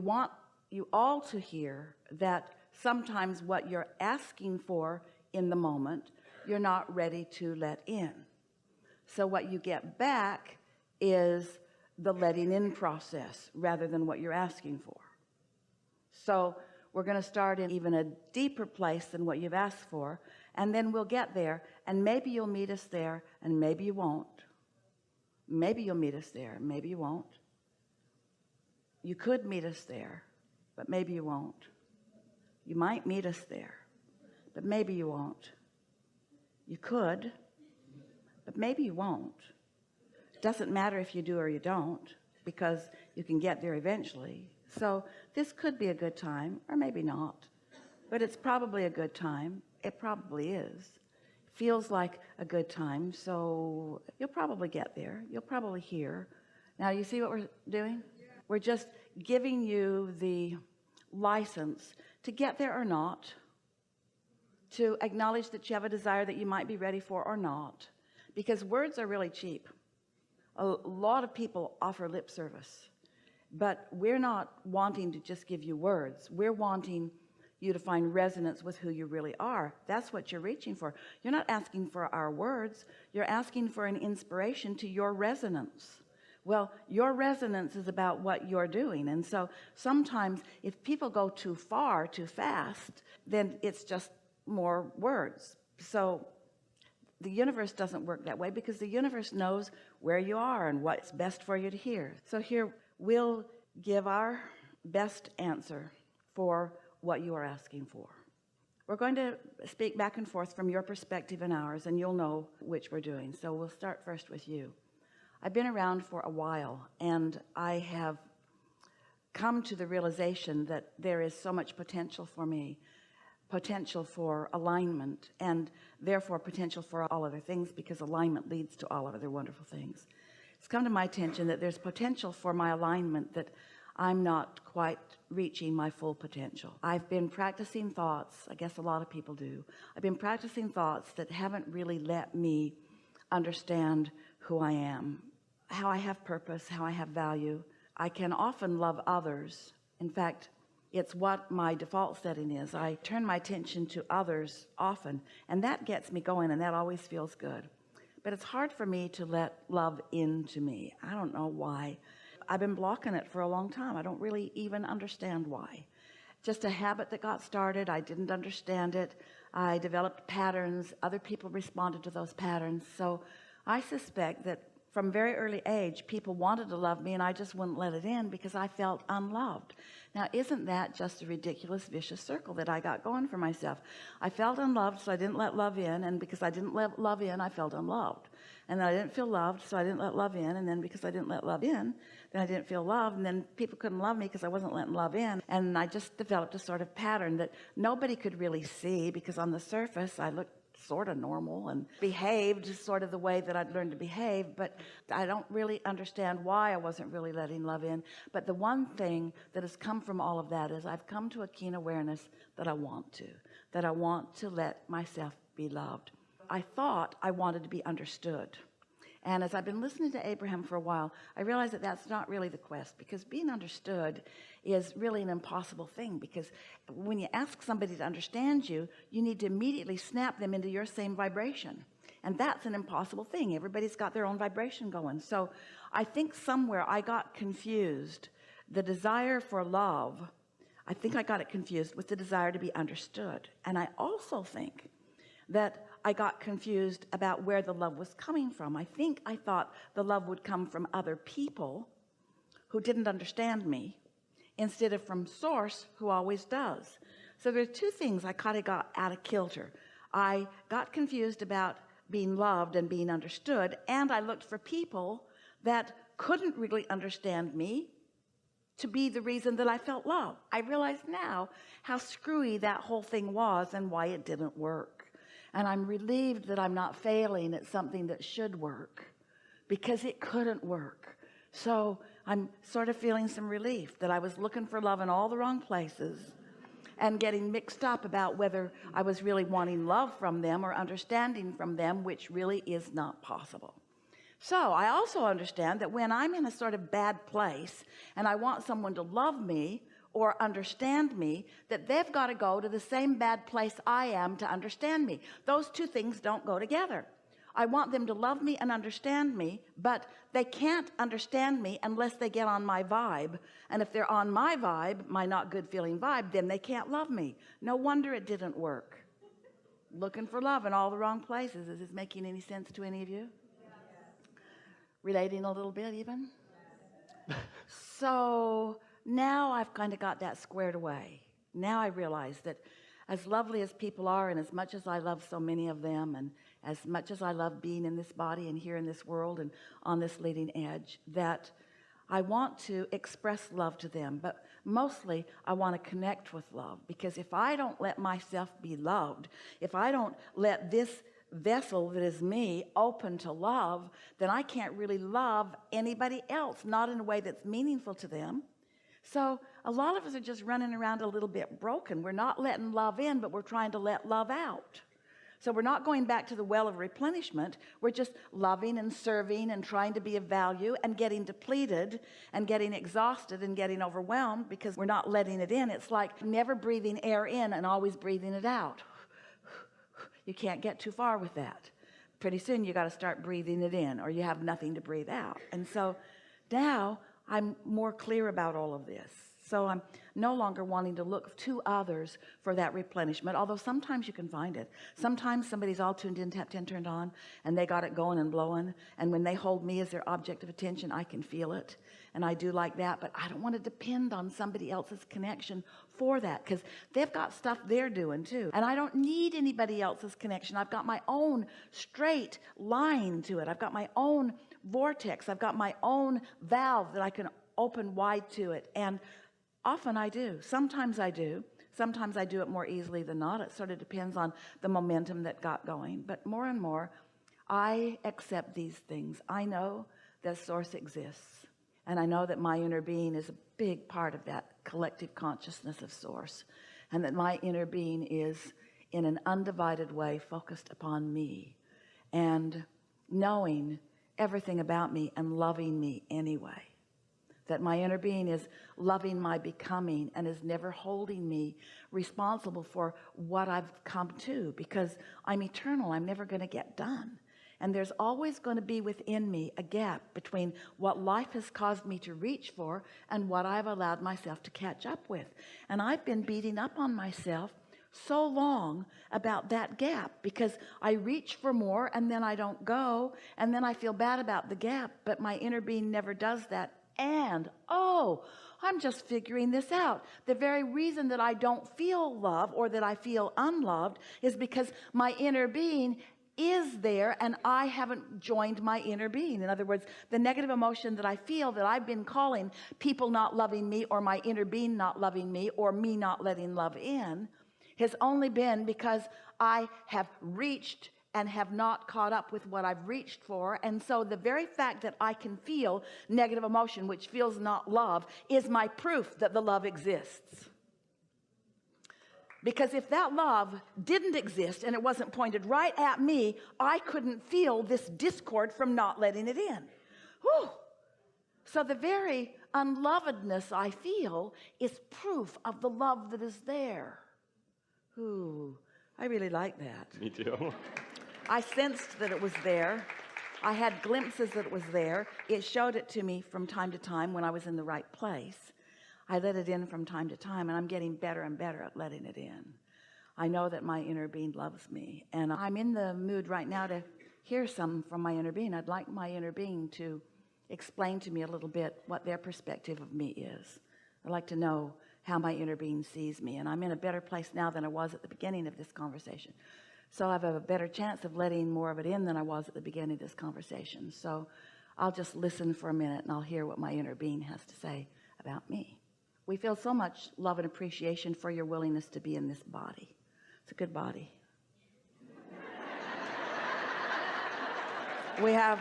I want you all to hear that sometimes what you're asking for in the moment, you're not ready to let in. So what you get back is the letting in process rather than what you're asking for. So we're going to start in even a deeper place than what you've asked for, and then we'll get there, and maybe you'll meet us there, and maybe you won't. Maybe you'll meet us there, maybe you won't. You could meet us there, but maybe you won't. You might meet us there, but maybe you won't. You could, but maybe you won't. It doesn't matter if you do or you don't, because you can get there eventually. So this could be a good time, or maybe not, but it's probably a good time. It probably is. Feels like a good time, so you'll probably get there. You'll probably hear. Now you see what we're doing? We're just giving you the license to get there or not, to acknowledge that you have a desire that you might be ready for or not, because words are really cheap. A lot of people offer lip service, but we're not wanting to just give you words. We're wanting you to find resonance with who you really are. That's what you're reaching for. You're not asking for our words. You're asking for an inspiration to your resonance. Well, your resonance is about what you're doing. And so sometimes if people go too far too fast, then it's just more words. So the universe doesn't work that way, because the universe knows where you are and what's best for you to hear. So here we'll give our best answer for what you are asking for. We're going to speak back and forth from your perspective and ours, and you'll know which we're doing. So we'll start first with you. I've been around for a while, and I have come to the realization that there is so much potential for me, potential for alignment, and therefore potential for all other things, because alignment leads to all other wonderful things. It's come to my attention that there's potential for my alignment, that I'm not quite reaching my full potential. I've been practicing thoughts, I guess a lot of people do. I've been practicing thoughts that haven't really let me understand who I am, how I have purpose, how I have value. I can often love others. In fact, it's what my default setting is. I turn my attention to others often, and that gets me going, and that always feels good. But it's hard for me to let love into me. I don't know why. I've been blocking it for a long time. I don't really even understand why. Just a habit that got started. I didn't understand it. I developed patterns. Other people responded to those patterns. So I suspect that from very early age, people wanted to love me, and I just wouldn't let it in because I felt unloved. Now, isn't that just a ridiculous vicious circle that I got going for myself? I felt unloved, so I didn't let love in, and because I didn't let love in, I felt unloved. And then I didn't feel loved, so I didn't let love in, and then because I didn't let love in, then I didn't feel loved, and then people couldn't love me because I wasn't letting love in. And I just developed a sort of pattern that nobody could really see, because on the surface I looked sort of normal and behaved sort of the way that I'd learned to behave, but I don't really understand why I wasn't really letting love in. But the one thing that has come from all of that is I've come to a keen awareness that I want to let myself be loved. I thought I wanted to be understood, and as I've been listening to Abraham for a while, I realized that that's not really the quest, because being understood is really an impossible thing. Because when you ask somebody to understand you, you need to immediately snap them into your same vibration, and that's an impossible thing. Everybody's got their own vibration going. So I think somewhere I got confused. The desire for love, I think I got it confused with the desire to be understood. And I also think that I got confused about where the love was coming from. I think I thought the love would come from other people who didn't understand me, instead of from source, who always does. So there's two things I kind of got out of kilter. I got confused about being loved and being understood, and I looked for people that couldn't really understand me to be the reason that I felt love. I realize now how screwy that whole thing was and why it didn't work. And I'm relieved that I'm not failing at something that should work, because it couldn't work. So I'm sort of feeling some relief that I was looking for love in all the wrong places and getting mixed up about whether I was really wanting love from them or understanding from them, which really is not possible. So I also understand that when I'm in a sort of bad place and I want someone to love me, or understand me, that they've got to go to the same bad place I am to understand me. Those two things don't go together. I want them to love me and understand me, but they can't understand me unless they get on my vibe. And if they're on my vibe, my not good feeling vibe, then they can't love me. No wonder it didn't work. Looking for love in all the wrong places. Is this making any sense to any of you? Relating a little bit even? So now I've kind of got that squared away. Now I realize that as lovely as people are, and as much as I love so many of them, and as much as I love being in this body and here in this world and on this leading edge, that I want to express love to them, but mostly I want to connect with love. Because if I don't let myself be loved, if I don't let this vessel that is me open to love, then I can't really love anybody else, not in a way that's meaningful to them. So a lot of us are just running around a little bit broken. We're not letting love in, but we're trying to let love out. So we're not going back to the well of replenishment. We're just loving and serving and trying to be of value and getting depleted and getting exhausted and getting overwhelmed because we're not letting it in. It's like never breathing air in and always breathing it out. You can't get too far with that. Pretty soon you got to start breathing it in, or you have nothing to breathe out. And so now I'm more clear about all of this. So I'm no longer wanting to look to others for that replenishment, although sometimes you can find it. Sometimes somebody's all tuned in, tapped in, turned on, and they got it going and blowing. And when they hold me as their object of attention, I can feel it. And I do like that, but I don't want to depend on somebody else's connection for that, because they've got stuff they're doing too. And I don't need anybody else's connection. I've got my own straight line to it. I've got my own vortex. I've got my own valve that I can open wide to it. And often I do. Sometimes I do. Sometimes I do it more easily than not. It sort of depends on the momentum that got going. But more and more, I accept these things. I know that source exists. And I know that my inner being is a big part of that collective consciousness of source. And that my inner being is in an undivided way focused upon me. And knowing everything about me and loving me anyway. That my inner being is loving my becoming and is never holding me responsible for what I've come to, because I'm eternal. I'm never going to get done. And there's always going to be within me a gap between what life has caused me to reach for and what I've allowed myself to catch up with. And I've been beating up on myself so long about that gap, because I reach for more and then I don't go, and then I feel bad about the gap, but my inner being never does that. And, oh, I'm just figuring this out. The very reason that I don't feel love, or that I feel unloved, is because my inner being is there and I haven't joined my inner being. In other words, the negative emotion that I feel, that I've been calling people not loving me, or my inner being not loving me, or me not letting love in, has only been because I have reached and have not caught up with what I've reached for. And so the very fact that I can feel negative emotion, which feels not love, is my proof that the love exists. Because if that love didn't exist and it wasn't pointed right at me, I couldn't feel this discord from not letting it in. Whew. So the very unlovedness I feel is proof of the love that is there. Ooh, I really like that. Me too. I sensed that it was there. I had glimpses that it was there. It showed it to me from time to time when I was in the right place. I let it in from time to time, and I'm getting better and better at letting it in. I know that my inner being loves me, and I'm in the mood right now to hear some from my inner being. I'd like my inner being to explain to me a little bit what their perspective of me is. I'd like to know how my inner being sees me, and I'm in a better place now than I was at the beginning of this conversation. So I have a better chance of letting more of it in than I was at the beginning of this conversation. So I'll just listen for a minute and I'll hear what my inner being has to say about me. We feel so much love and appreciation for your willingness to be in this body. It's a good body. We have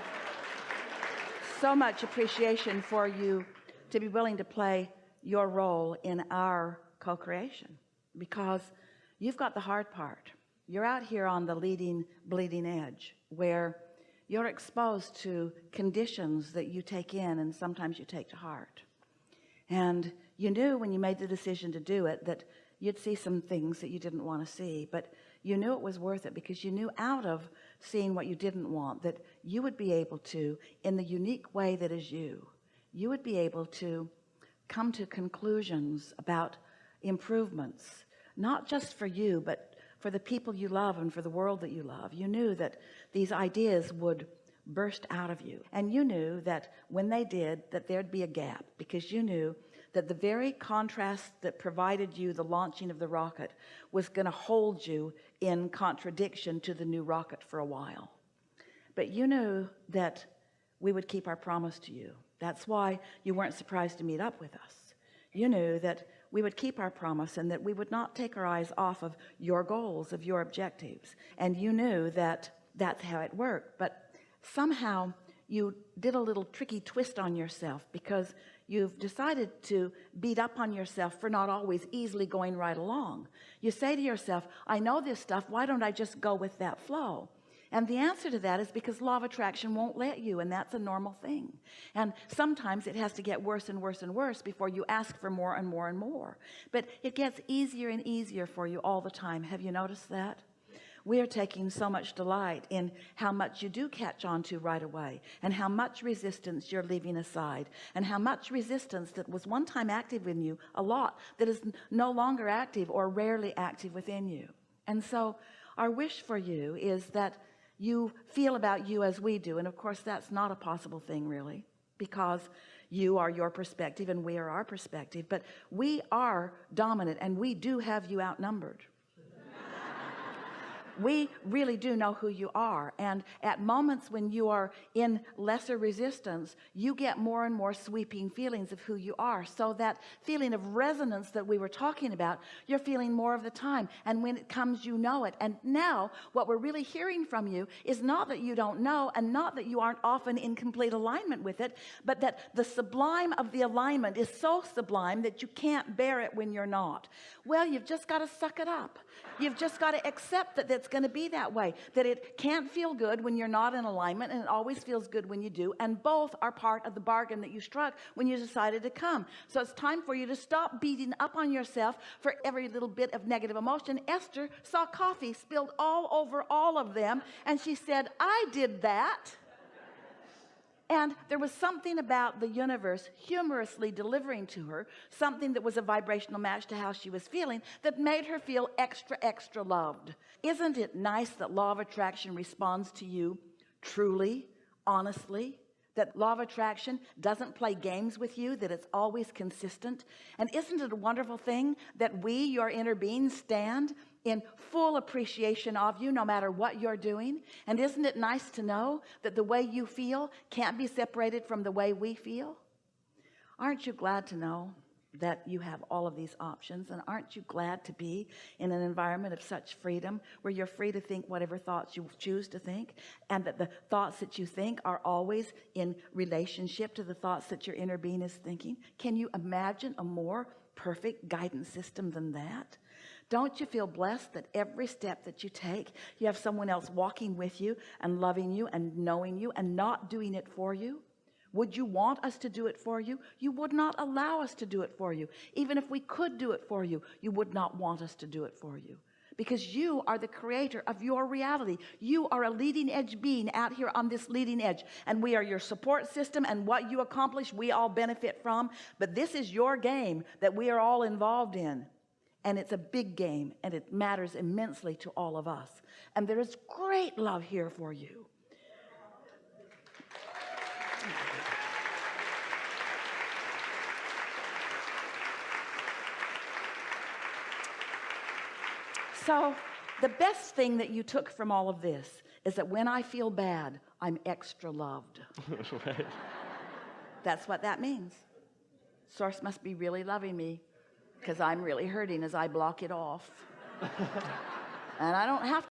so much appreciation for you to be willing to play your role in our co-creation, because you've got the hard part. You're out here on the leading, bleeding edge, where you're exposed to conditions that you take in and sometimes you take to heart. And You knew when you made the decision to do it that you'd see some things that you didn't want to see, but you knew it was worth it because you knew out of seeing what you didn't want that you would be able to, in the unique way that is you would be able to come to conclusions about improvements, not just for you, but for the people you love and for the world that you love. You knew that these ideas would burst out of you, and you knew that when they did, that there'd be a gap, because you knew that the very contrast that provided you the launching of the rocket was going to hold you in contradiction to the new rocket for a while. But you knew that we would keep our promise to you. That's why you weren't surprised to meet up with us. You knew that we would keep our promise and that we would not take our eyes off of your goals, of your objectives. And you knew that that's how it worked. But somehow you did a little tricky twist on yourself, because you've decided to beat up on yourself for not always easily going right along. You say to yourself, I know this stuff, why don't I just go with that flow? And the answer to that is because law of attraction won't let you, and that's a normal thing. And sometimes it has to get worse and worse and worse before you ask for more and more and more. But it gets easier and easier for you all the time. Have you noticed that? We are taking so much delight in how much you do catch on to right away, and how much resistance you're leaving aside, and how much resistance that was one time active in you, a lot, that is no longer active or rarely active within you. And so our wish for you is that you feel about you as we do. And of course that's not a possible thing, really, because you are your perspective and we are our perspective. But we are dominant, and we do have you outnumbered. We really do know who you are, and at moments when you are in lesser resistance, you get more and more sweeping feelings of who you are. So that feeling of resonance that we were talking about, you're feeling more of the time, and when it comes, you know it. And now what we're really hearing from you is not that you don't know, and not that you aren't often in complete alignment with it, but that the sublime of the alignment is so sublime that you can't bear it when you're not. Well, you've just got to suck it up. You've just got to accept that it's going to be that way, that it can't feel good when you're not in alignment, and it always feels good when you do, and both are part of the bargain that you struck when you decided to come. So it's time for you to stop beating up on yourself for every little bit of negative emotion. Esther saw coffee spilled all over all of them, and she said, I did that. And there was something about the universe humorously delivering to her something that was a vibrational match to how she was feeling, that made her feel extra, extra loved. Isn't it nice that law of attraction responds to you truly, honestly? That law of attraction doesn't play games with you, that it's always consistent? And isn't it a wonderful thing that we, your inner beings, stand in full appreciation of you no matter what you're doing? And isn't it nice to know that the way you feel can't be separated from the way we feel? Aren't you glad to know that you have all of these options? And aren't you glad to be in an environment of such freedom, where you're free to think whatever thoughts you choose to think, and that the thoughts that you think are always in relationship to the thoughts that your inner being is thinking? Can you imagine a more perfect guidance system than that? Don't you feel blessed that every step that you take, you have someone else walking with you and loving you and knowing you and not doing it for you? Would you want us to do it for you? You would not allow us to do it for you. Even if we could do it for you, you would not want us to do it for you, because you are the creator of your reality. You are a leading edge being out here on this leading edge, and we are your support system, and what you accomplish we all benefit from. But this is your game that we are all involved in, and it's a big game, and it matters immensely to all of us, and there is great love here for you. So the best thing that you took from all of this is that when I feel bad, I'm extra loved. Right. That's what that means. Source must be really loving me, because I'm really hurting as I block it off. And I don't have